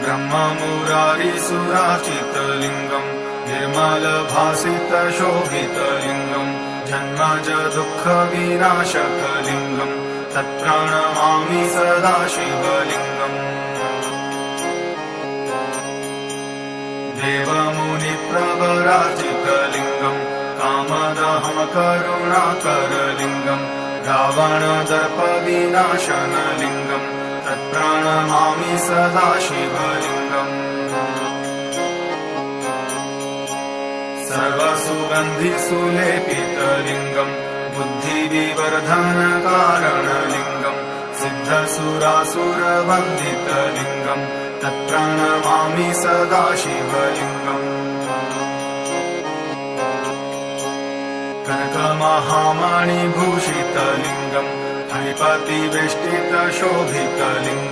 ब्रह्ममुरारिसुराचितलिङ्गम् निर्मलभासितशोभितलिङ्गम् जन्मज दुःखविनाशकलिङ्गम् तत्प्रणमामि सदा शिवलिङ्गम् देवमुनिप्रवराजितलिङ्गम् कामदहं करुणाकरलिङ्गम् रावणदर्पविनाशनलिङ्गम् तत्प्रणमामि सदा शिवलिङ्गम् सर्वसुगन्धिसुलेपितलिङ्गम् बुद्धिविवर्धनकारणलिङ्गम् सिद्धसुरासुरवन्दितलिङ्गम् तत्प्रणमामि सदा शिवलिङ्गम् कनकमहामणिभूषितलिङ्गम् फणिपतिवेष्टितशोभितलिङ्गम्